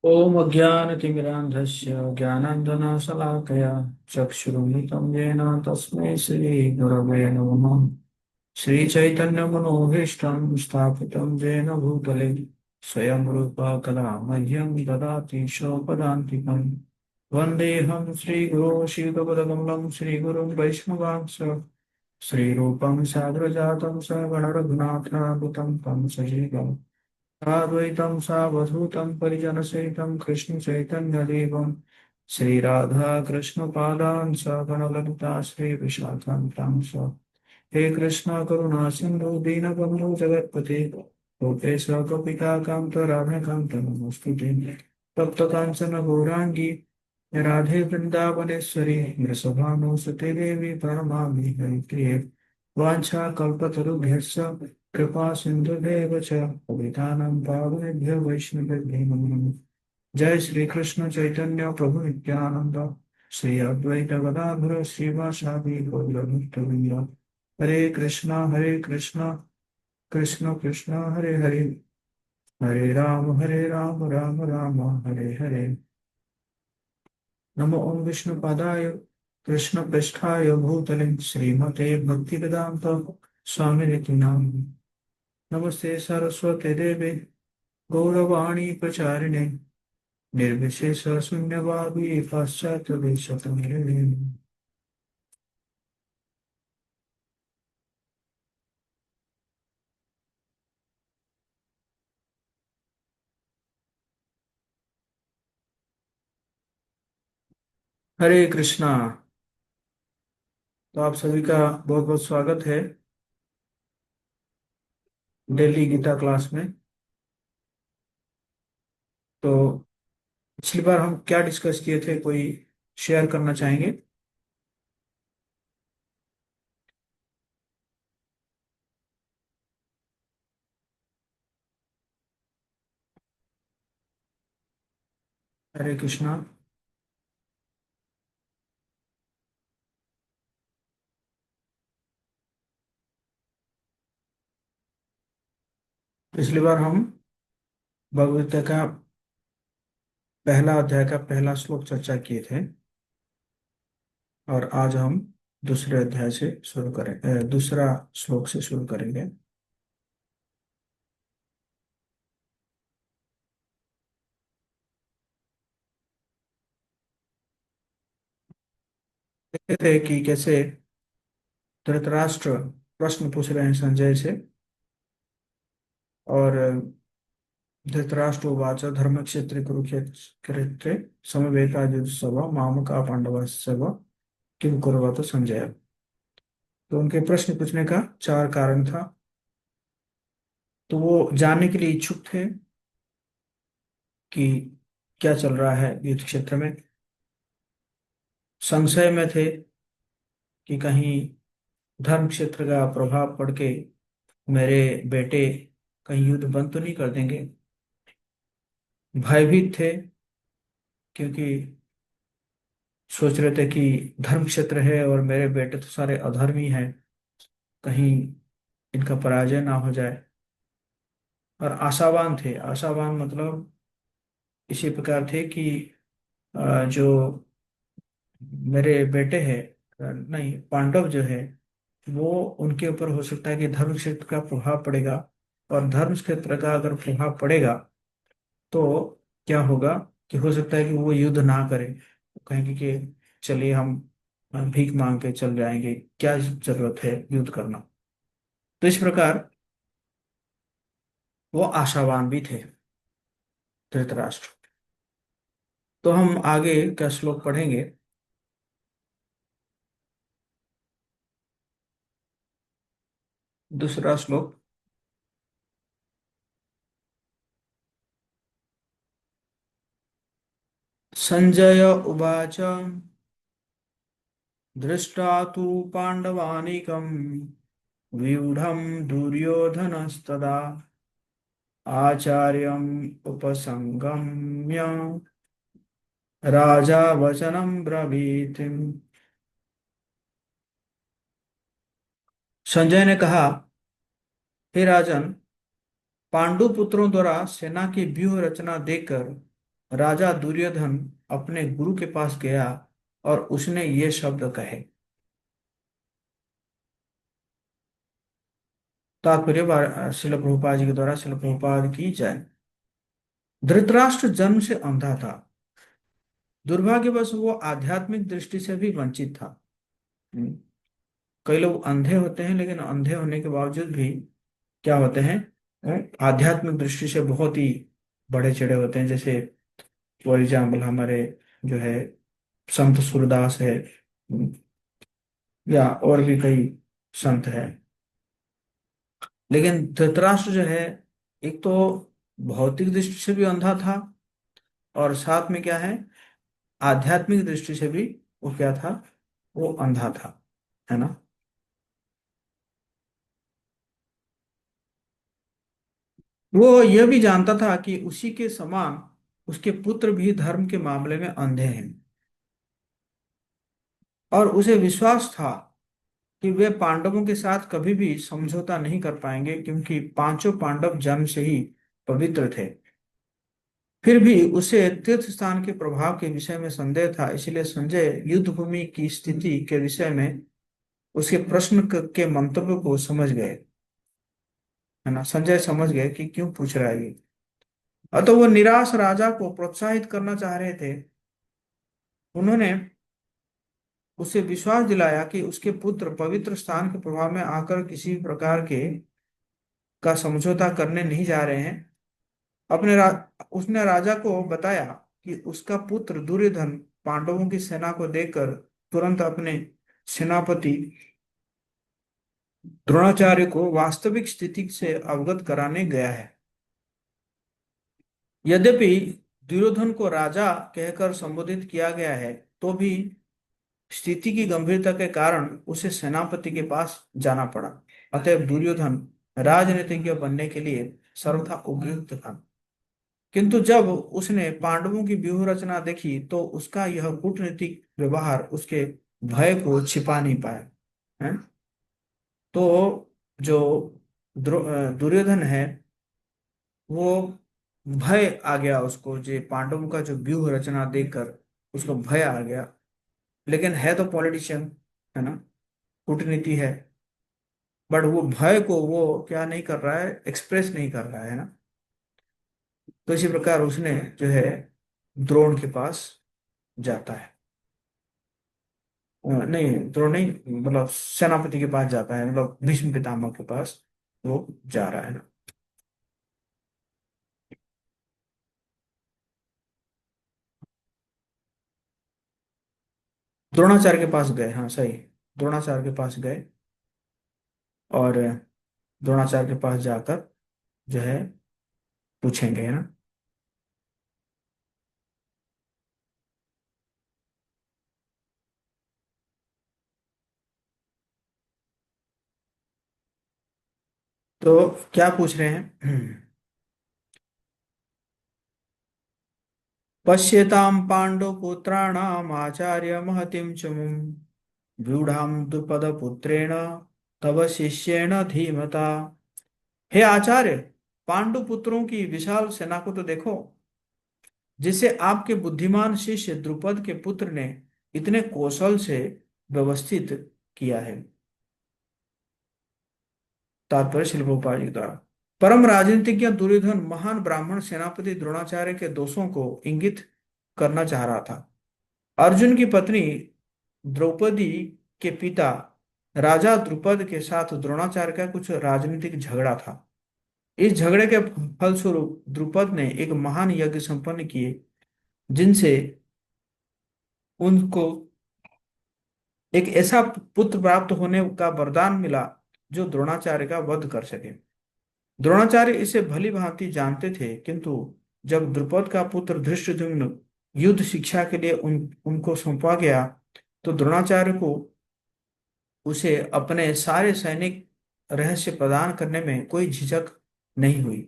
ॐ अज्ञानतिमिरान्धस्य ज्ञानाञ्जनशलाकया चक्षुरुन्मिलितं येन तस्मै श्रीगुरवे नमः। श्रीचैतन्यमनोभीष्टं स्थापितं येन भूतले स्वयं रूपा कदा मह्यं ददाति स्वपदान्तिकं। वन्देऽहं श्रीगुरो श्रीयुतपदकमलं श्रीगुरुं वैष्णवांश श्रीरूपं साग्रजातं सगणरघुनाथानुतं तं सजीवम् अद्वैतं सावधूतं परिजनसहितं कृष्णचैतन्यदेवं श्रीराधा कृष्णपादान् सगणललिता श्रीविशाखान्तांश। हे कृष्ण करुणा सिन्धु दीनबन्धु जगत्पते गोपेश गोपिका कान्त राधाकान्त नमोऽस्तुते। तप्त काञ्चन गौराङ्गी राधे वृन्दावनेश्वरी वृषभानुसुते देवी प्रणमामि हरिप्रिये। वाञ्छाकल्पतरुभ्यश्च कृपा सिन्धुभ्येव च पतितानां पावनेभ्यो वैष्णवेभ्यो नमो नमः। जय श्री कृष्ण चैतन्य प्रभु नित्यानंद श्री अद्वैत गदाधर श्रीवासादि गौरभक्तवृंद। हरे कृष्णा कृष्ण कृष्ण हरे हरे, हरे राम राम राम हरे हरे। नमो ओम विष्णुपादाय कृष्ण पृष्ठाय भूतले श्रीमते भक्तिवेदांत स्वामिनिति नामिने। नमस्ते सरस्वते देवे गौरवाणी प्रचारिणे निर्विशेष शून्यवादी पाश्चात्य देशतमें। हरे कृष्णा। तो आप सभी का बहुत बहुत स्वागत है डेली गीता क्लास में। तो पिछली बार हम क्या डिस्कस किए थे, कोई शेयर करना चाहेंगे? हरे कृष्णा। पिछली बार हम भगवद गीता का पहला अध्याय का पहला श्लोक चर्चा किए थे और आज हम दूसरे अध्याय से शुरू करें, दूसरा श्लोक से शुरू करेंगे। देखते थे कि कैसे धृतराष्ट्र प्रश्न पूछ रहे हैं संजय से। और धृतराष्ट्रोवाच धर्मक्षेत्रे कुरुक्षेत्रे समवेतायुत्सव मामका पांडवस्सव किम कुर्वत संजय। तो उनके प्रश्न पूछने का चार कारण था। तो वो जानने के लिए इच्छुक थे कि क्या चल रहा है युद्ध क्षेत्र में। संशय में थे कि कहीं धर्म क्षेत्र का प्रभाव पड़ के मेरे बेटे कहीं युद्ध बंद तो नहीं कर देंगे। भयभीत थे क्योंकि सोच रहे थे कि धर्म क्षेत्र है और मेरे बेटे तो सारे अधर्मी हैं, कहीं इनका पराजय ना हो जाए। और आशावान थे। आशावान मतलब इसी प्रकार थे कि जो मेरे बेटे हैं, नहीं पांडव जो है, वो उनके ऊपर हो सकता है कि धर्म क्षेत्र का प्रभाव पड़ेगा। और धर्म क्षेत्र का अगर प्रभाव पड़ेगा तो क्या होगा कि हो सकता है कि वो युद्ध ना करें। कहेंगे कि चलिए हम भीख मांग के चल जाएंगे, क्या जरूरत है युद्ध करना। तो इस प्रकार वो आशावान भी थे धृतराष्ट्र। तो हम आगे का श्लोक पढ़ेंगे। दूसरा श्लोक। संजय उवाच दृष्ट्वा तु पाण्डवानीकम् व्यूढम् दुर्योधनस्तदा आचार्यम् उपसंगम्य राजा वचनं ब्रवीत्। संजय ने कहा, हे राजन, पांडु पुत्रों द्वारा सेना की व्यूह रचना देखकर राजा दुर्योधन अपने गुरु के पास गया और उसने ये शब्द कहे। तात्पर्य शिल प्रभुपाद जी के द्वारा, शिल प्रभुपाद की जय। धृतराष्ट्र जन्म से अंधा था। दुर्भाग्यवश वो आध्यात्मिक दृष्टि से भी वंचित था। हम्म, कई लोग अंधे होते हैं, लेकिन अंधे होने के बावजूद भी क्या होते हैं, वो आध्यात्मिक दृष्टि से बहुत ही बड़े चढ़े होते हैं। जैसे फॉर एग्जाम्पल हमारे जो है संत सूरदास है, या और भी कई संत हैं। लेकिन धृतराष्ट्र जो है, एक तो भौतिक दृष्टि से भी अंधा था, और साथ में क्या है, आध्यात्मिक दृष्टि से भी वो क्या था, वो अंधा था, है ना। वो यह भी जानता था कि उसी के समान उसके पुत्र भी धर्म के मामले में अंधे हैं, और उसे विश्वास था कि वे पांडवों के साथ कभी भी समझौता नहीं कर पाएंगे, क्योंकि पांचों पांडव जन्म से ही पवित्र थे। फिर भी उसे तीर्थ स्थान के प्रभाव के विषय में संदेह था, इसलिए संजय युद्ध भूमि की स्थिति के विषय में उसके प्रश्न के मंतव्य को समझ गए, है ना। संजय समझ गए कि क्यों पूछ रहा है ये। अतः वो निराश राजा को प्रोत्साहित करना चाह रहे थे। उन्होंने उसे विश्वास दिलाया कि उसके पुत्र पवित्र स्थान के प्रभाव में आकर किसी प्रकार के का समझौता करने नहीं जा रहे हैं। उसने राजा को बताया कि उसका पुत्र दुर्योधन पांडवों की सेना को देखकर तुरंत अपने सेनापति द्रोणाचार्य को वास्तविक स्थिति से अवगत कराने गया है। यद्यपि दुर्योधन को राजा कहकर संबोधित किया गया है, तो भी स्थिति की गंभीरता के कारण उसे सेनापति के पास जाना पड़ा। अतएव दुर्योधन राजनीतिज्ञ बनने के लिए सर्वथा उपयुक्त था। किंतु जब उसने पांडवों की व्यूह रचना देखी, तो उसका यह कूटनीतिक व्यवहार उसके भय को छिपा नहीं पाया, है। तो जो दुर्योधन है, वो भय आ गया उसको, जो पांडवों का जो व्यूह रचना देखकर उसको भय आ गया। लेकिन है तो पॉलिटिशियन, है ना, कूटनीति है, बट वो भय को वो क्या नहीं कर रहा है, एक्सप्रेस नहीं कर रहा है ना। तो इसी प्रकार उसने जो है द्रोण के पास जाता है। नहीं, द्रोण नहीं, मतलब सेनापति के पास जाता है, मतलब भीष्म पितामह के पास वो जा रहा है ना। द्रोणाचार्य के पास गए, हाँ सही, द्रोणाचार्य के पास गए, और द्रोणाचार्य के पास जाकर जो है पूछेंगे, है ना। तो क्या पूछ रहे हैं? पश्यतां पांडुपुत्राणाम् आचार्य महतिं च मुं व्यूढ़ां द्रुपदपुत्रेण तव शिष्येण धीमता। हे आचार्य, पांडु पुत्रों की विशाल सेना को तो देखो, जिसे आपके बुद्धिमान शिष्य द्रुपद के पुत्र ने इतने कौशल से व्यवस्थित किया है। तात्पर्य श्री भोपाल जी द्वारा। परम राजनीतिज्ञ दुर्योधन महान ब्राह्मण सेनापति द्रोणाचार्य के दोषों को इंगित करना चाह रहा था। अर्जुन की पत्नी द्रौपदी के पिता राजा द्रुपद के साथ द्रोणाचार्य का कुछ राजनीतिक झगड़ा था। इस झगड़े के फलस्वरूप द्रुपद ने एक महान यज्ञ संपन्न किए, जिनसे उनको एक ऐसा पुत्र प्राप्त होने का वरदान मिला जो द्रोणाचार्य का वध कर सके। द्रोणाचार्य इसे भली भांति जानते थे, किंतु जब द्रुपद का पुत्र धृष्टद्युम्न युद्ध शिक्षा के लिए उनको सौंपा गया, तो द्रोणाचार्य को उसे अपने सारे सैनिक रहस्य प्रदान करने में कोई झिझक नहीं हुई।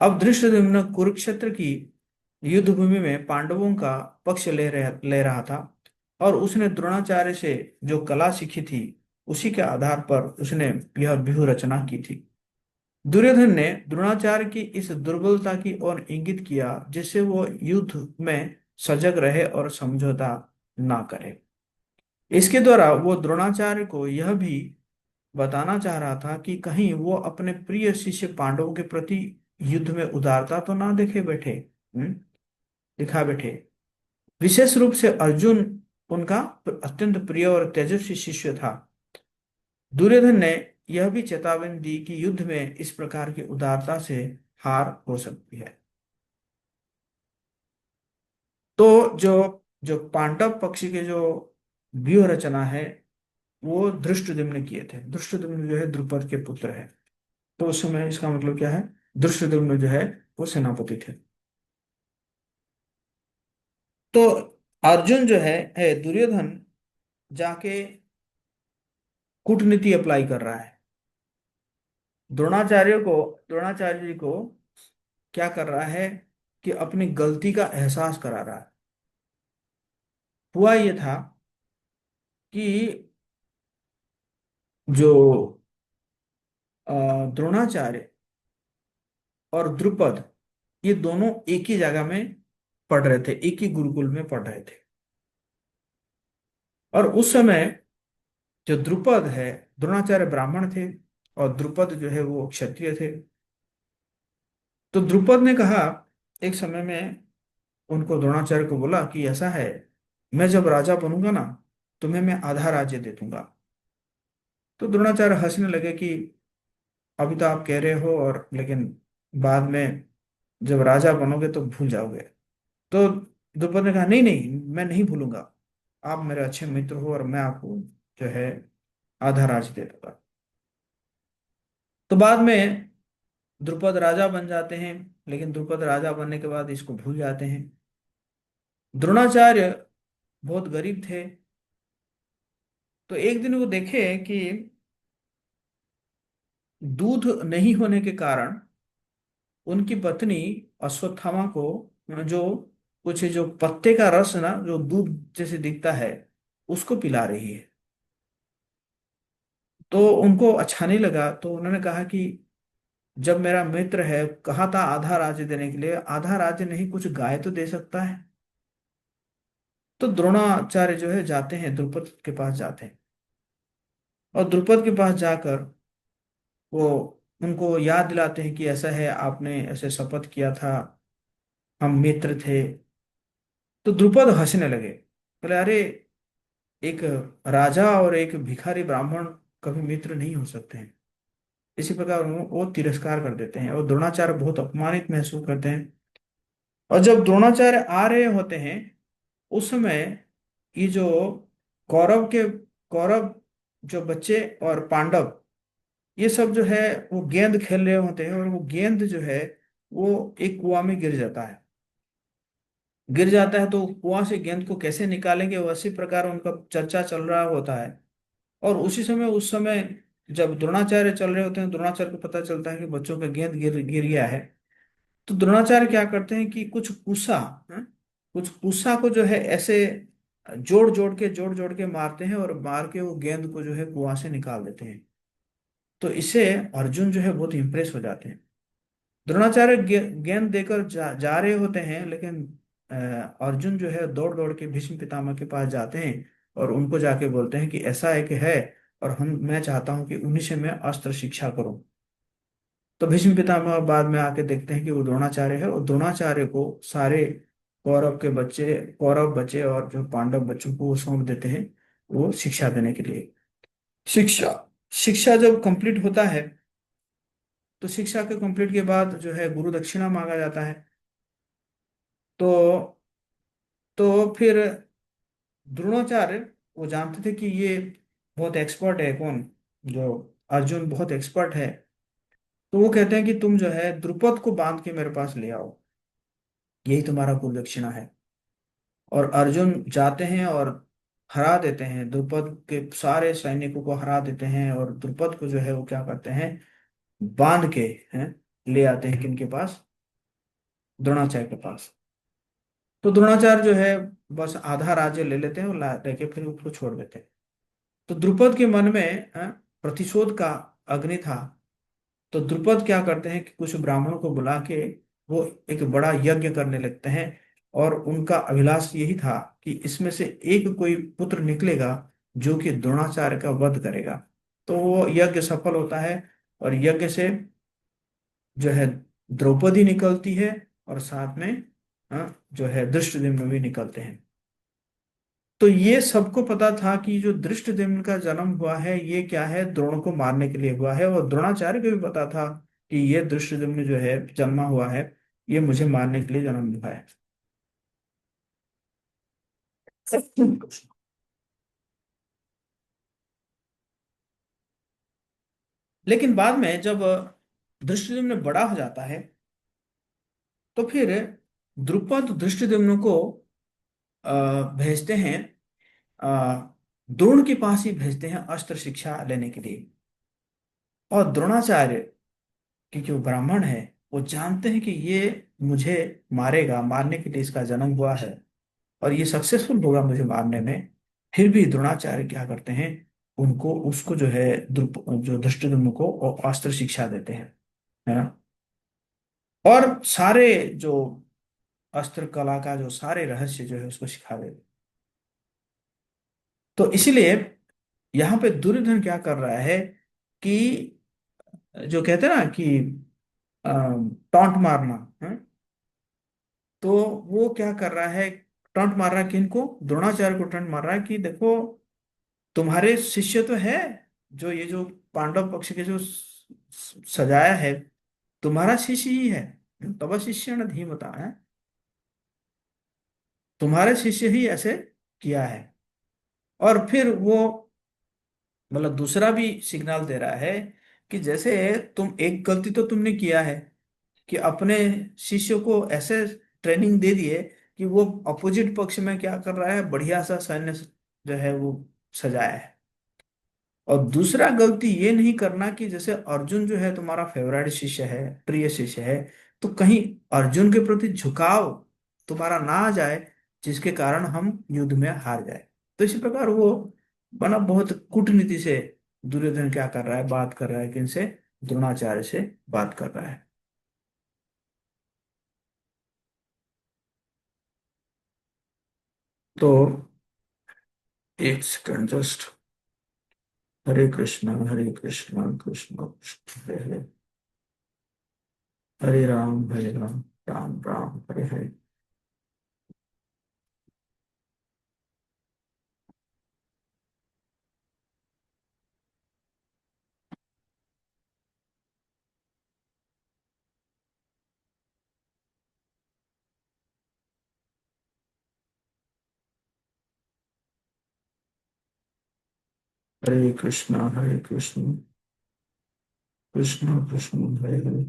अब धृष्टद्युम्न कुरुक्षेत्र की युद्ध भूमि में पांडवों का पक्ष ले रहा था, और उसने द्रोणाचार्य से जो कला सीखी थी, उसी के आधार पर उसने यह व्यूह रचना की थी। दुर्योधन ने द्रोणाचार्य की इस दुर्बलता की ओर इंगित किया, जिससे वो युद्ध में सजग रहे और समझौता ना करे। इसके द्वारा वो द्रोणाचार्य को यह भी बताना चाह रहा था कि कहीं वो अपने प्रिय शिष्य पांडवों के प्रति युद्ध में उदारता तो ना देखे बैठे, हम्म, दिखा बैठे। विशेष रूप से अर्जुन उनका अत्यंत प्रिय और तेजस्वी शिष्य था। दुर्योधन ने यह भी चेतावनी दी कि युद्ध में इस प्रकार की उदारता से हार हो सकती है। तो जो जो पांडव पक्ष के जो व्यूह रचना है वो धृष्टद्युम्न ने किए थे। धृष्टद्युम्न जो है द्रुपद के पुत्र है। तो उस समय इसका मतलब क्या है, धृष्टद्युम्न जो है वो सेनापति थे। तो अर्जुन जो है दुर्योधन जाके कूटनीति अप्लाई कर रहा है। द्रोणाचार्य को द्रोणाचार्य जी को क्या कर रहा है कि अपनी गलती का एहसास करा रहा है। हुआ ये था कि जो द्रोणाचार्य और द्रुपद ये दोनों एक ही जगह में पढ़ रहे थे, एक ही गुरुकुल में पढ़ रहे थे। और उस समय जो द्रुपद है, द्रोणाचार्य ब्राह्मण थे और द्रुपद जो है वो क्षत्रिय थे। तो द्रुपद ने कहा एक समय में, उनको द्रोणाचार्य को बोला कि ऐसा है, मैं जब राजा बनूंगा ना, तुम्हें मैं आधा राज्य दे दूंगा। तो द्रोणाचार्य हंसने लगे कि अभी तो आप कह रहे हो, और लेकिन बाद में जब राजा बनोगे तो भूल जाओगे। तो द्रुपद ने कहा नहीं नहीं, मैं नहीं भूलूंगा, आप मेरे अच्छे मित्र हो और मैं आपको जो है आधा राज्य दे दूंगा। तो बाद में द्रुपद राजा बन जाते हैं, लेकिन द्रुपद राजा बनने के बाद इसको भूल जाते हैं। द्रोणाचार्य बहुत गरीब थे। तो एक दिन वो देखे कि दूध नहीं होने के कारण उनकी पत्नी अश्वत्थामा को जो कुछ जो पत्ते का रस ना, जो दूध जैसे दिखता है, उसको पिला रही है। तो उनको अच्छा नहीं लगा, तो उन्होंने कहा कि जब मेरा मित्र है, कहा था आधा राज्य देने के लिए, आधा राज्य नहीं कुछ गाय तो दे सकता है। तो द्रोणाचार्य जो है जाते हैं द्रुपद के पास जाते हैं, और द्रुपद के पास जाकर वो उनको याद दिलाते हैं कि ऐसा है, आपने ऐसे शपथ किया था, हम मित्र थे। तो द्रुपद हंसने लगे, बोले अरे, एक राजा और एक भिखारी ब्राह्मण कभी मित्र नहीं हो सकते हैं। इसी प्रकार वो तिरस्कार कर देते हैं और द्रोणाचार्य बहुत अपमानित महसूस करते हैं। और जब द्रोणाचार्य आ रहे होते हैं उस समय ये जो कौरव जो बच्चे और पांडव ये सब जो है वो गेंद खेल रहे होते हैं, और वो गेंद जो है वो एक कुआं में गिर जाता है। गिर जाता है तो कुआं से गेंद को कैसे निकालेंगे, उसी प्रकार उनका चर्चा चल रहा होता है। और उस समय जब द्रोणाचार्य चल रहे होते हैं, द्रोणाचार्य को पता चलता है कि बच्चों का गेंद गिर गिर गया है। तो द्रोणाचार्य क्या करते हैं कि कुछ कुसा को जो है ऐसे जोड़ जोड़ के मारते हैं, और मार के वो गेंद को जो है कुआं से निकाल देते हैं। तो इससे अर्जुन जो है बहुत इंप्रेस हो जाते हैं। द्रोणाचार्य गेंद देकर जा रहे होते हैं, लेकिन अ, अर्जुन जो है दौड़ दौड़ के भीष्म पितामह के पास जाते हैं और उनको जाके बोलते हैं कि ऐसा है कि है, और मैं चाहता हूं कि उन्हीं से मैं अस्त्र शिक्षा करूं। तो भीष्म पितामह बाद में आके देखते हैं कि वो द्रोणाचार्य है, और द्रोणाचार्य को सारे कौरव बच्चे और जो पांडव बच्चों को वो सौंप देते हैं, वो शिक्षा देने के लिए। शिक्षा शिक्षा जब कंप्लीट होता है, तो शिक्षा के कंप्लीट के बाद जो है गुरु दक्षिणा मांगा जाता है। तो फिर द्रोणाचार्य वो जानते थे कि ये बहुत एक्सपर्ट है, कौन, जो अर्जुन बहुत एक्सपर्ट है। तो वो कहते हैं कि तुम जो है द्रुपद को बांध के मेरे पास ले आओ, यही तुम्हारा कुल दक्षिणा है। और अर्जुन जाते हैं और हरा देते हैं, द्रुपद के सारे सैनिकों को हरा देते हैं, और द्रुपद को जो है वो क्या करते हैं, बांध के हैं ले आते हैं किनके पास, द्रोणाचार्य के पास। तो द्रोणाचार्य जो है बस आधा राज्य ले लेते हैं और लेके फिर उसको छोड़ देते हैं। तो द्रुपद के मन में प्रतिशोध का अग्नि था। तो द्रुपद क्या करते हैं कि कुछ ब्राह्मणों को बुला के वो एक बड़ा यज्ञ करने लगते हैं। और उनका अभिलाष यही था कि इसमें से एक कोई पुत्र निकलेगा जो कि द्रोणाचार्य का वध करेगा। तो वो यज्ञ सफल होता है, और यज्ञ से जो है द्रौपदी निकलती है, और साथ में जो है धृष्टद्युम्न भी निकलते हैं। तो ये सबको पता था कि जो धृष्टद्युम्न का जन्म हुआ है ये क्या है, द्रोण को मारने के लिए हुआ है, और द्रोणाचार्य को भी पता था कि ये धृष्टद्युम्न जो है जन्मा हुआ है, ये मुझे मारने के लिए जन्म हुआ है। लेकिन बाद में जब धृष्टद्युम्न बड़ा हो जाता है, तो फिर द्रुपद धृष्टद्युम्न को अ, भेजते हैं, द्रोण के पास ही भेजते हैं अस्त्र शिक्षा लेने के लिए। और द्रोणाचार्य, क्योंकि वो ब्राह्मण है, वो जानते हैं कि ये मुझे मारेगा, मारने के लिए इसका जन्म हुआ है, और ये सक्सेसफुल होगा मुझे मारने में। फिर भी द्रोणाचार्य क्या करते हैं, उनको उसको जो है जो धृष्टद्युम्न को वो अस्त्र शिक्षा देते हैं, है ना। और सारे जो अस्त्र कला का जो सारे रहस्य जो है उसको सिखा देते हैं। तो इसलिए यहाँ पे दुर्योधन क्या कर रहा है कि जो कहते हैं ना कि टॉन्ट मारना है, तो वो क्या कर रहा है, टॉन्ट मार रहा है किनको, द्रोणाचार्य को टॉन्ट मार रहा है कि देखो तुम्हारे शिष्य तो है, जो ये जो पांडव पक्ष के जो सजाया है, तुम्हारा शिष्य ही है। तब शिष्य न धीमता है, तुम्हारे शिष्य ही ऐसे किया है। और फिर वो मतलब दूसरा भी सिग्नल दे रहा है कि जैसे तुम एक गलती तो तुमने किया है कि अपने शिष्य को ऐसे ट्रेनिंग दे दिए कि वो अपोजिट पक्ष में क्या कर रहा है, बढ़िया सा सैन्य जो है वो सजाया है। और दूसरा गलती ये नहीं करना कि जैसे अर्जुन जो है तुम्हारा फेवरेट शिष्य है, प्रिय शिष्य है, तो कहीं अर्जुन के प्रति झुकाव तुम्हारा ना आ जाए, जिसके कारण हम युद्ध में हार जाए। तो इसी प्रकार वो बना बहुत कूटनीति से दुर्योधन क्या कर रहा है, बात कर रहा है किनसे, द्रोणाचार्य से बात कर रहा है। तो एक सेकंड जस्ट। हरे कृष्णा कृष्ण कृष्ण हरे हरे, हरे राम राम राम हरे हरे। हरे कृष्ण कृष्ण कृष्ण हरे हरे,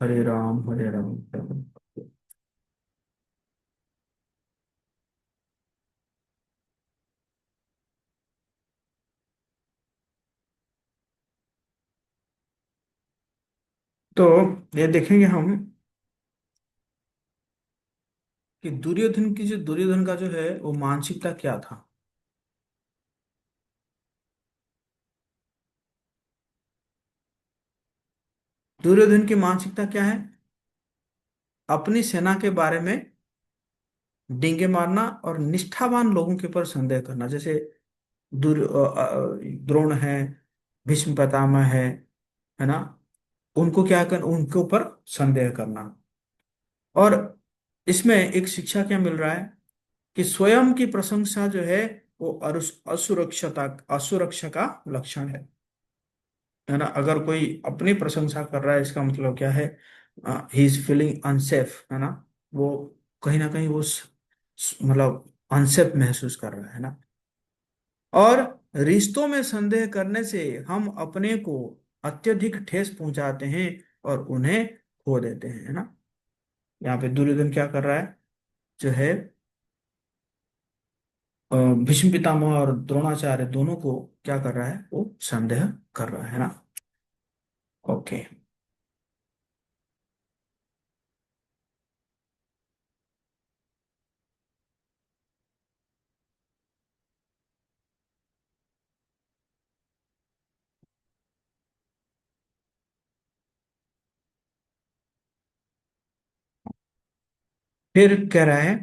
हरे राम हरे राम हरे राम। तो ये देखेंगे हम कि दुर्योधन का जो है वो मानसिकता क्या था। दुर्योधन की मानसिकता क्या है, अपनी सेना के बारे में डींगे मारना और निष्ठावान लोगों के ऊपर संदेह करना। जैसे द्रोण है, भीष्म पितामह है ना, उनको क्या कर, उनके ऊपर संदेह करना। और इसमें एक शिक्षा क्या मिल रहा है कि स्वयं की प्रशंसा जो है वो असुरक्षा का लक्षण है ना। अगर कोई अपनी प्रशंसा कर रहा है, इसका मतलब क्या है, ही इज फीलिंग अनसेफ, है ना। वो कहीं ना कहीं वो मतलब अनसेफ महसूस कर रहा है ना। और रिश्तों में संदेह करने से हम अपने को अत्यधिक ठेस पहुंचाते हैं और उन्हें खो देते हैं, है ना। यहाँ पे दुर्योधन क्या कर रहा है, जो है अ, भीष्म पितामह और द्रोणाचार्य दोनों को क्या कर रहा है, वो संदेह कर रहा है ना। ओके। फिर कह रहा है,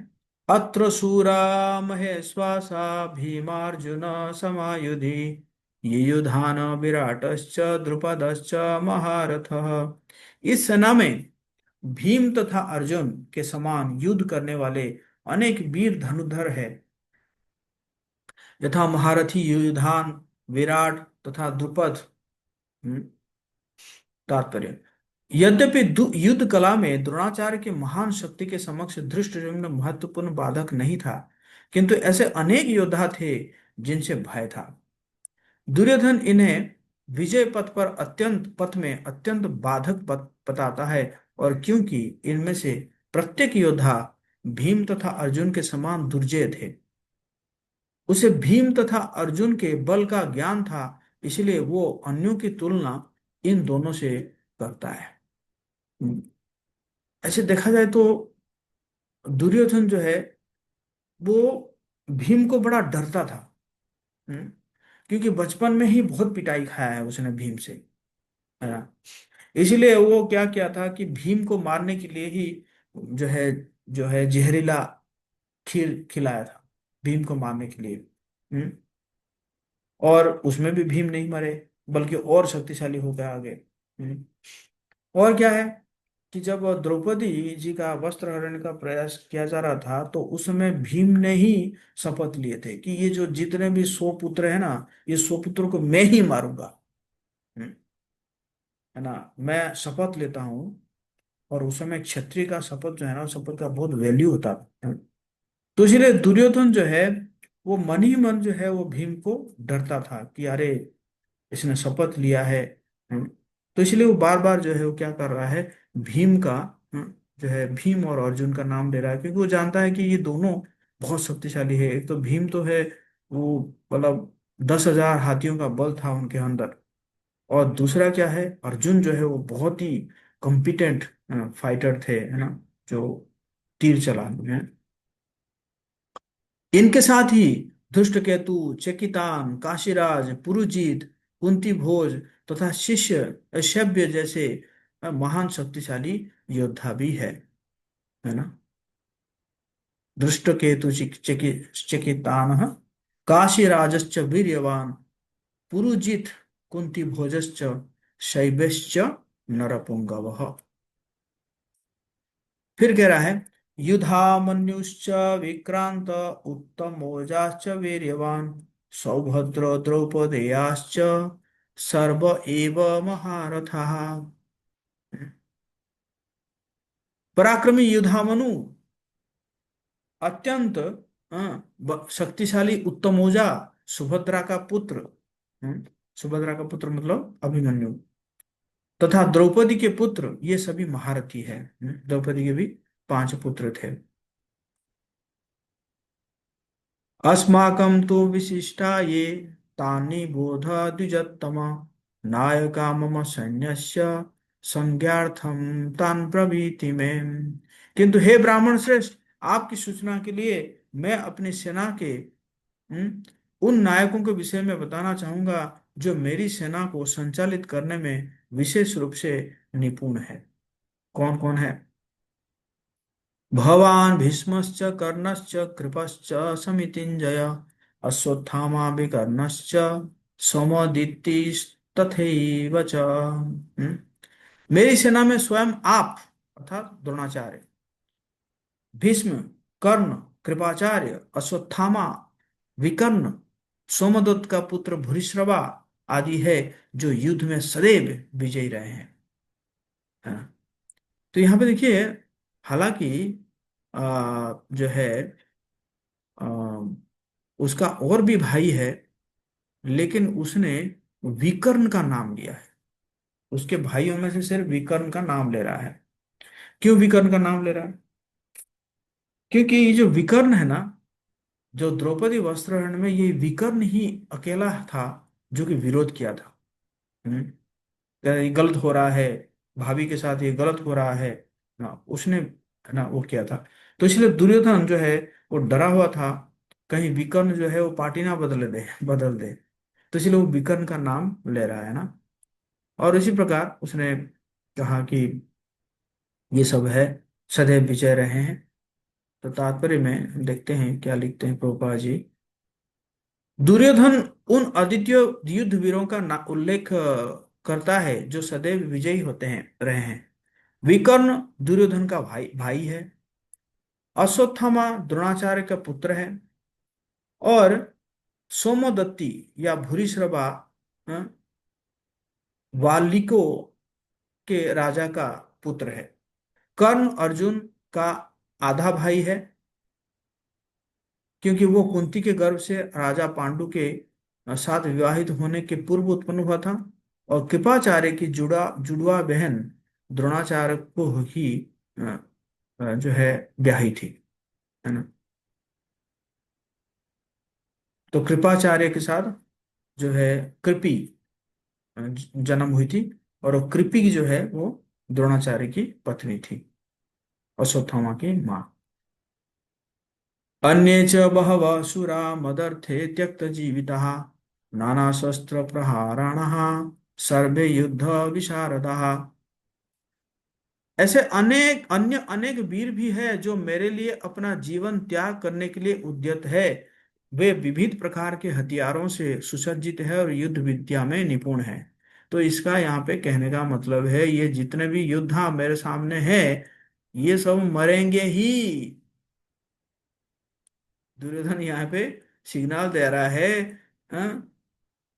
अत्र शूरा महेश्वासा भीमार्जुन समायुधि युयुधान विराटश्च द्रुपदश्च महारथः। इस सेना में भीम तथा अर्जुन के समान युद्ध करने वाले अनेक वीर धनुर्धर है, यथा महारथी युयुधान, विराट तथा द्रुपद। हम्म, तात्पर्य, यद्यपि युद्ध कला में द्रोणाचार्य की महान शक्ति के समक्ष धृष्टद्युम्न महत्वपूर्ण बाधक नहीं था, किंतु ऐसे अनेक योद्धा थे जिनसे भय था। दुर्योधन इन्हें विजय पथ में अत्यंत बाधक बताता है, और क्योंकि इनमें से प्रत्येक योद्धा भीम तथा अर्जुन के समान दुर्जय थे, उसे भीम तथा अर्जुन के बल का ज्ञान था, इसलिए वो अन्यों की तुलना इन दोनों से करता है। ऐसे देखा जाए तो दुर्योधन जो है वो भीम को बड़ा डरता था। हम्म, क्योंकि बचपन में ही बहुत पिटाई खाया है उसने भीम से, है ना। इसीलिए वो क्या किया था कि भीम को मारने के लिए ही जो है जो है जहरीला खीर खिलाया था भीम को मारने के लिए। हम्म, और उसमें भी भीम नहीं मरे, बल्कि और शक्तिशाली हो गया आगे। और क्या है कि जब द्रौपदी जी का वस्त्र हरण का प्रयास किया जा रहा था, तो उस समय भीम ने ही शपथ लिए थे कि ये जो जितने भी 100 पुत्र है ना, ये 100 पुत्रों को मैं ही मारूंगा। हम्म, है ना, मैं शपथ लेता हूँ। और उस समय क्षत्रिय का शपथ जो है ना, उस शपथ का बहुत वैल्यू होता था। तो इसलिए दुर्योधन जो है वो मन ही मन जो है वो भीम को डरता था कि अरे इसने शपथ लिया है। हम्म, तो इसलिए वो बार बार जो है वो क्या कर रहा है, भीम का, जो है भीम और अर्जुन का नाम ले रहा है, क्योंकि वो जानता है कि ये दोनों बहुत शक्तिशाली है। एक तो भीम तो है वो, मतलब 10,000 हाथियों का बल था उनके अंदर। और दूसरा क्या है, अर्जुन जो है वो बहुत ही कॉम्पिटेंट फाइटर थे, है ना, जो तीर चलाने हैं। इनके साथ ही धृष्टकेतु, चेकितान, काशीराज, पुरुजीत, कुंती भोज तथा शिष्य शब्य जैसे महान शक्तिशाली योद्धा भी है ना। धृष्टकेतु चेकितान, काशीराजश्च वीर्यवान, पुरुजित, कुंती भोजश्च शैबश्च नरपुंगवः। फिर कह रहा है, युधामन्युश्च विक्रांत उत्तमोजाश्च वीर्यवान सौभद्र द्रौपदेयाश्च सर्व एव महारथाः। पराक्रमी युधामनु, अत्यंत शक्तिशाली उत्तमोजा, सुभद्रा का पुत्र। हम्म, सुभद्रा का पुत्र मतलब अभिमन्यु, तथा द्रौपदी के पुत्र, ये सभी महारथी है। द्रौपदी के भी 5 पुत्र थे। अस्माकं तु विशिष्टा ये तानि बोध द्विजोत्तम नायका मम सैन्यस्य संज्ञार्थम तान प्रभृति में। किंतु हे ब्राह्मण श्रेष्ठ, आपकी सूचना के लिए मैं अपनी सेना के उन नायकों के विषय में बताना चाहूंगा जो मेरी सेना को संचालित करने में विशेष रूप से निपुण है। कौन कौन है? भवान् भीष्मश्च कर्णश्च कृपश्च समितिञ्जय अश्वत्थामा विकर्णश्च सौमदीप्तिस्तथैव च। मेरी सेना में स्वयं आप अर्थात द्रोणाचार्य, भीष्म, कर्ण, कृपाचार्य, अश्वत्थामा, विकर्ण, सोमदत्त का पुत्र भूरिश्रवा आदि है, जो युद्ध में सदैव विजयी रहे हैं। है ना? तो यहाँ पे देखिए, हालांकि जो है आ, उसका और भी भाई है, लेकिन उसने विकर्ण का नाम लिया है। उसके भाइयों में से सिर्फ विकर्ण का नाम ले रहा है। क्यों विकर्ण का नाम ले रहा है? क्योंकि ये जो विकर्ण है ना, जो द्रौपदी वस्त्रहरण में ये विकर्ण ही अकेला था जो कि विरोध किया था। हम्म, ये गलत हो रहा है, भाभी के साथ ये गलत हो रहा है ना, उसने, है ना, वो किया था। तो इसलिए दुर्योधन जो है वो डरा हुआ था, कहीं विकर्ण जो है वो पार्टी ना बदल दे। तो इसलिए वो विकर्ण का नाम ले रहा है ना। और इसी प्रकार उसने कहा कि ये सब है, सदैव विजय रहे हैं। तो तात्पर्य में हम देखते हैं क्या लिखते हैं प्रभुपाद जी। दुर्योधन उन अद्वितीय युद्ध वीरों का उल्लेख करता है जो सदैव विजयी होते हैं रहे हैं। विकर्ण दुर्योधन का भाई भाई है। अश्वत्थामा द्रोणाचार्य का पुत्र है। और सोमदत्ती या भूरिश्रवा अ, वाल्मीकि के राजा का पुत्र है। कर्ण अर्जुन का आधा भाई है, क्योंकि वो कुंती के गर्भ से राजा पांडु के साथ विवाहित होने के पूर्व उत्पन्न हुआ था। और कृपाचार्य की जुड़वा बहन द्रोणाचार्य को ही जो है ब्याही थी, है ना। तो कृपाचार्य के साथ जो है कृपि जन्म हुई थी। और वो कृपि की जो है वो द्रोणाचार्य की पत्नी थी, अश्वत्थामा की माँ। अन्ये च बहवः सुरा मदर्थे त्यक्तजीविताः नानाशस्त्रप्रहाराणः सर्वे युद्ध विशारदाः। ऐसे अनेक अन्य अनेक वीर भी है जो मेरे लिए अपना जीवन त्याग करने के लिए उद्यत है। वे विविध प्रकार के हथियारों से सुसज्जित है और युद्ध विद्या में निपुण है। तो इसका यहाँ पे कहने का मतलब है, ये जितने भी योद्धा मेरे सामने हैं ये सब मरेंगे ही। दुर्योधन यहाँ पे सिग्नल दे रहा है,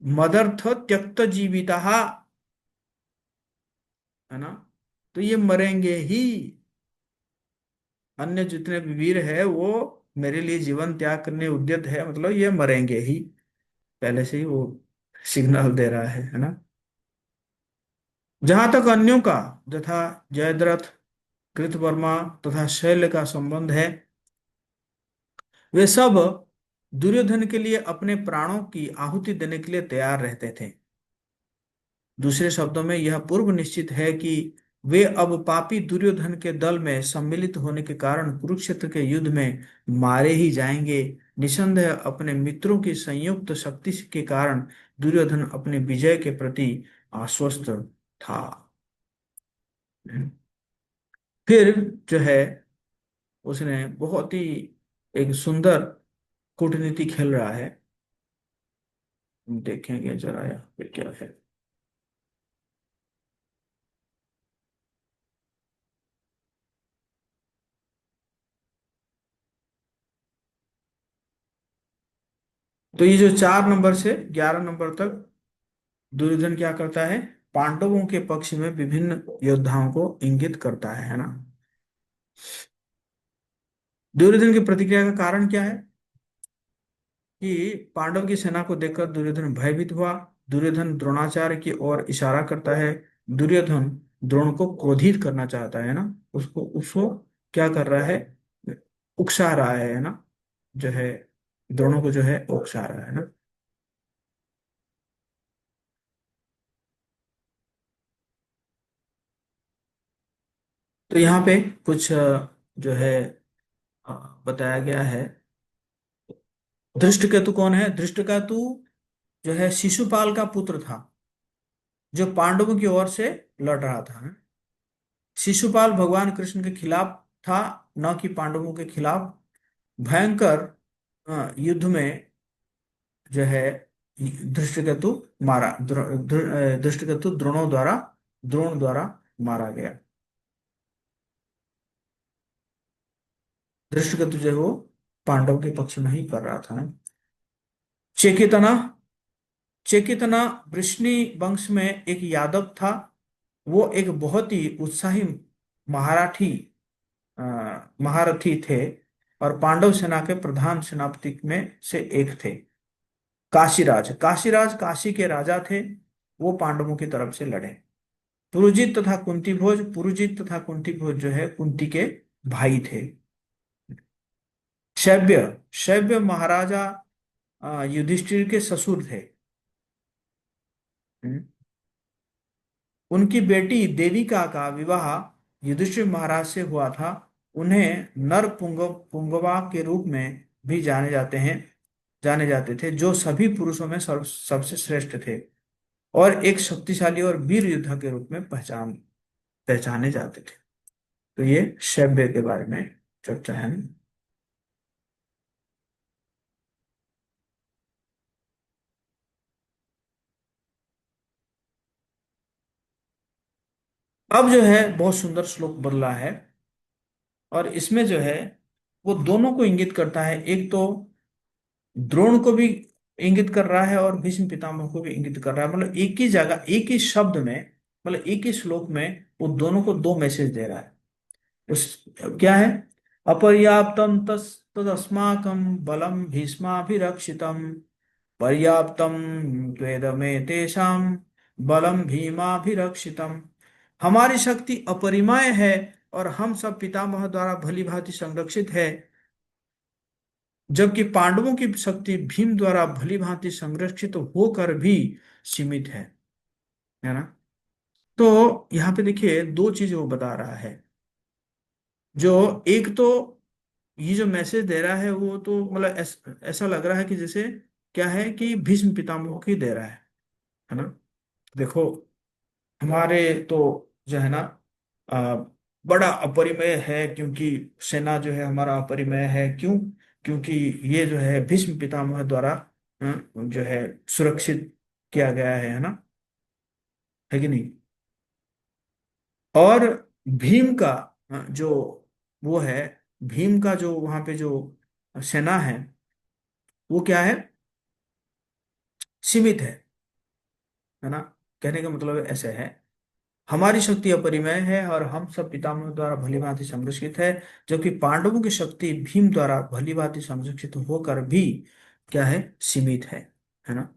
मदर्थ त्यक्त जीविता, है ना। तो ये मरेंगे ही। अन्य जितने भी वीर है वो मेरे लिए जीवन त्याग करने उद्यत है, मतलब ये मरेंगे ही। पहले से ही वो सिग्नल दे रहा है ना। जहां तक अन्यों का तथा जयद्रथ, कृतवर्मा तथा शैल्य का संबंध है, वे सब दुर्योधन के लिए अपने प्राणों की आहुति देने के लिए तैयार रहते थे। दूसरे शब्दों में यह पूर्व निश्चित है कि वे अब पापी दुर्योधन के दल में सम्मिलित होने के कारण कुरुक्षेत्र के युद्ध में मारे ही जाएंगे। निसंदेह अपने मित्रों की संयुक्त शक्ति के कारण दुर्योधन अपने विजय के प्रति आश्वस्त था। फिर जो है उसने बहुत ही एक सुंदर कूटनीति खेल रहा है। देखेंगे जरा यहाँ पे क्या है। तो ये जो 4 नंबर से 11 नंबर तक दुर्योधन क्या करता है, पांडवों के पक्ष में विभिन्न योद्धाओं को इंगित करता है ना। दुर्योधन की प्रतिक्रिया का कारण क्या है कि पांडव की सेना को देखकर दुर्योधन भयभीत हुआ। दुर्योधन द्रोणाचार्य की ओर इशारा करता है। दुर्योधन द्रोण को क्रोधित करना चाहता है ना, उसको उसको क्या कर रहा है, उकसा रहा है ना, जो है द्रोणों को जो है उकसा रहा है ना। तो यहाँ पे कुछ जो है अ, बताया गया है। धृष्टकेतु कौन है? धृष्टकेतु जो है शिशुपाल का पुत्र था, जो पांडवों की ओर से लड़ रहा था। शिशुपाल भगवान कृष्ण के खिलाफ था, न कि पांडवों के खिलाफ। भयंकर युद्ध में जो है धृष्टकेतु मारा, धृष्टकेतु द्रोण द्वारा मारा गया। धृष्टकेतु जो है वो पांडव के पक्ष में ही कर रहा था ना। चेकितना, चेकितना वृष्णि वंश में एक यादव था। वो एक बहुत ही उत्साही महाराठी अ, महारथी थे और पांडव सेना के प्रधान सेनापति में से एक थे। काशीराज, काशीराज काशी के राजा थे। वो पांडवों की तरफ से लड़े। पुरुजित तथा कुंती भोज, पुरुजित तथा कुंती भोज जो है कुंती के भाई थे। शैब्य, शैब्य महाराजा युधिष्ठिर के ससुर थे। हम्म। उनकी बेटी देविका का विवाह युधिष्ठिर महाराज से हुआ था। उन्हें नर पुंगवा के रूप में भी जाने जाते थे, जो सभी पुरुषों में सबसे श्रेष्ठ थे और एक शक्तिशाली और वीर योद्धा के रूप में पहचाने जाते थे। तो ये शैब्य के बारे में चर्चा है। अब जो है बहुत सुंदर श्लोक बदला है, और इसमें जो है वो दोनों को इंगित करता है। एक तो द्रोण को भी इंगित कर रहा है और भीष्म पितामह को भी इंगित कर रहा है, मतलब एक ही जगह एक ही शब्द में, मतलब एक ही श्लोक में वो दोनों को दो मैसेज दे रहा है। उस क्या है, अपर्याप्तम तस् तदस्माकं बलम भीष्माभिरक्षितम, पर्याप्तम त्वेदमे तेषाम बलम भीमाभिरक्षितम। हमारी शक्ति अपरिमेय है और हम सब पितामह द्वारा भली भांति संरक्षित है, जबकि पांडवों की शक्ति भीम द्वारा भली भांति संरक्षित होकर भी सीमित है ना। तो यहाँ पे देखिए दो चीज वो बता रहा है। जो एक तो ये जो मैसेज दे रहा है वो तो मतलब ऐसा लग रहा है कि जैसे क्या है कि भीष्म पितामह की दे रहा है ना। देखो हमारे तो जो है ना आ, बड़ा अपरिमेय है, क्योंकि सेना जो है हमारा अपरिमेय है। क्यों? क्योंकि ये जो है भीष्म पितामह द्वारा जो है सुरक्षित किया गया है ना, है कि नहीं। और भीम का जो वो है, भीम का जो वहां पे जो सेना है वो क्या है, सीमित है ना। कहने का मतलब ऐसे है, हमारी शक्ति अपरिमेय है और हम सब पितामह द्वारा भली भांति संरक्षित है, जबकि पांडवों की शक्ति भीम द्वारा भली भांति संरक्षित होकर भी क्या है, सीमित है ना।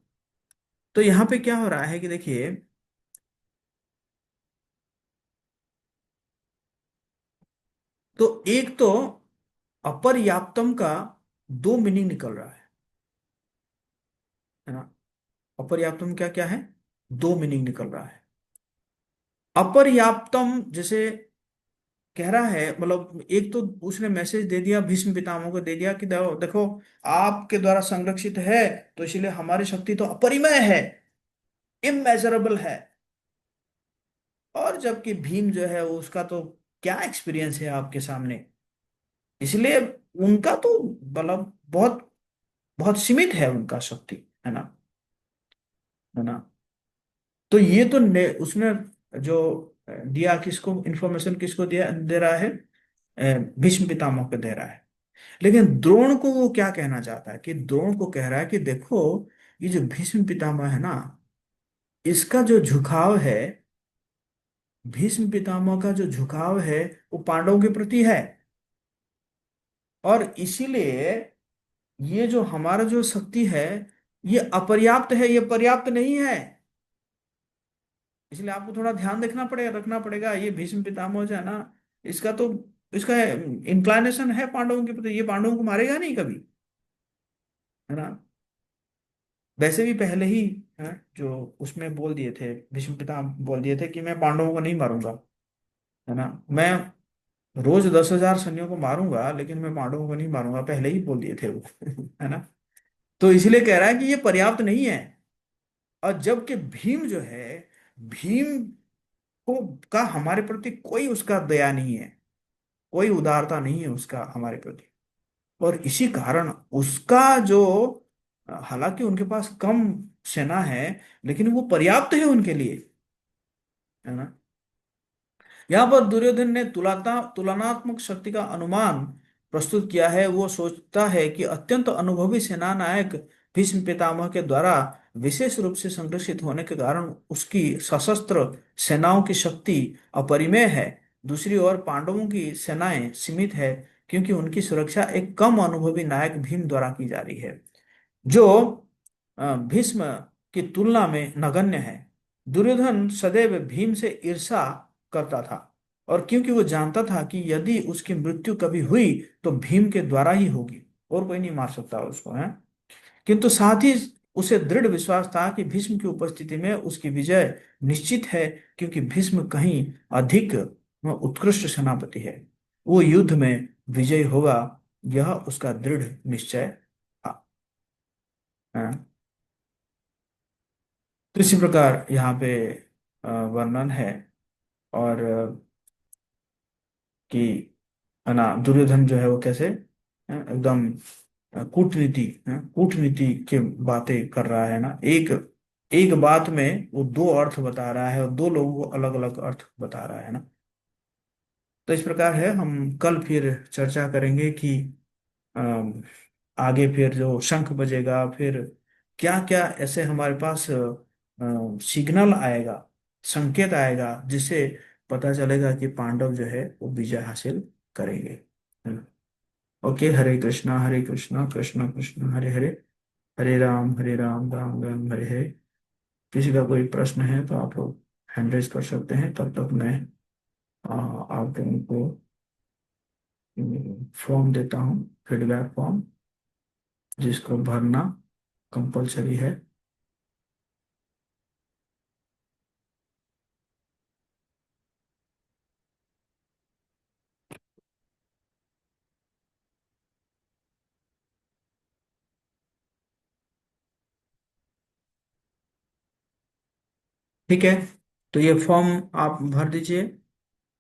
तो यहाँ पे क्या हो रहा है कि देखिए, तो एक तो अपर्याप्तम का दो मीनिंग निकल रहा है ना। अपर्याप्तम क्या क्या है, दो मीनिंग निकल रहा है। अपर्याप्तम जैसे कह रहा है, मतलब एक तो उसने मैसेज दे दिया, भीष्म पितामह को दे दिया कि देखो देखो आपके द्वारा संरक्षित है, तो इसलिए हमारी शक्ति तो अपरिमेय है, इमेजरेबल है। और जबकि भीम जो है वो उसका तो क्या एक्सपीरियंस है आपके सामने, इसलिए उनका तो मतलब बहुत बहुत सीमित है उनका शक्ति, है ना, है ना। तो ये तो उसने जो दिया किसको, इंफॉर्मेशन किसको दिया, दे रहा है, भीष्म पितामह को दे रहा है। लेकिन द्रोण को वो क्या कहना चाहता है, कि द्रोण को कह रहा है कि देखो ये जो भीष्म पितामह है ना, इसका जो झुकाव है, भीष्म पितामह का जो झुकाव है वो पांडवों के प्रति है। और इसीलिए ये जो हमारा जो शक्ति है ये अपर्याप्त है, ये पर्याप्त नहीं है। इसलिए आपको थोड़ा ध्यान रखना पड़ेगा। ये भीष्म पितामह जो है ना, इसका तो इसका इंक्लाइनेशन है पांडवों के प्रति, ये पांडवों को मारेगा नहीं कभी, है ना। वैसे भी पहले ही जो उसमें बोल दिए थे, भीष्म पिता बोल दिए थे कि मैं पांडवों को नहीं मारूंगा, है ना। मैं रोज 10,000 सैन्यों को मारूंगा लेकिन मैं पांडवों को नहीं मारूंगा, पहले ही बोल दिए थे वो है ना। तो इसलिए कह रहा है कि ये पर्याप्त नहीं है। और जबकि भीम जो है, भीम को का हमारे प्रति कोई उसका दया नहीं है, कोई उदारता नहीं है उसका हमारे प्रति। और इसी कारण उसका जो, हालांकि उनके पास कम सेना है लेकिन वो पर्याप्त है उनके लिए, है ना। यहाँ पर दुर्योधन ने तुलनात्मक शक्ति का अनुमान प्रस्तुत किया है। वो सोचता है कि अत्यंत अनुभवी सेना नायक भीष्म पितामह के द्वारा विशेष रूप से संरक्षित होने के कारण उसकी सशस्त्र सेनाओं की शक्ति अपरिमेय है। दूसरी ओर पांडवों की सेनाएं सीमित है, क्योंकि उनकी सुरक्षा एक कम अनुभवी नायक भीम द्वारा की जा रही है, जो भीष्म की तुलना में नगण्य है। दुर्योधन सदैव भीम से ईर्ष्या करता था, और क्योंकि वो जानता था कि यदि उसकी मृत्यु कभी हुई तो भीम के द्वारा ही होगी, और कोई नहीं मार सकता उसको, है। किंतु साथ ही उसे दृढ़ विश्वास था कि भीष्म की उपस्थिति में उसकी विजय निश्चित है, क्योंकि भीष्म कहीं अधिक उत्कृष्ट सेनापति है। वो युद्ध में विजय होगा, यह उसका दृढ़ निश्चय था। हाँ। तो इसी प्रकार यहाँ पे वर्णन है। और कि है ना, दुर्योधन जो है वो कैसे एकदम कूटनीति की बातें कर रहा है ना। एक एक बात में वो दो अर्थ बता रहा है और दो लोगों को अलग अलग अर्थ बता रहा है ना। तो इस प्रकार है, हम कल फिर चर्चा करेंगे कि अम, आगे फिर जो शंख बजेगा, फिर क्या क्या ऐसे हमारे पास सिग्नल आएगा, संकेत आएगा, जिससे पता चलेगा कि पांडव जो है वो विजय हासिल करेंगे, है ना। ओके, हरे कृष्णा कृष्ण कृष्ण हरे हरे, हरे राम राम राम हरे हरे। किसी का कोई प्रश्न है तो आप लोग हैंड रेज कर सकते हैं, तब तक मैं आप लोगों को फॉर्म देता हूँ, फीडबैक फॉर्म, जिसको भरना कंपलसरी है। ठीक है, तो ये फॉर्म आप भर दीजिए,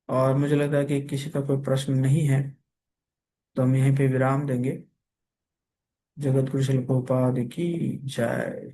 और मुझे लगता है कि किसी का कोई प्रश्न नहीं है, तो हम यहीं पे विराम देंगे। जगत गुरु शिल प्रभुपाद की जय।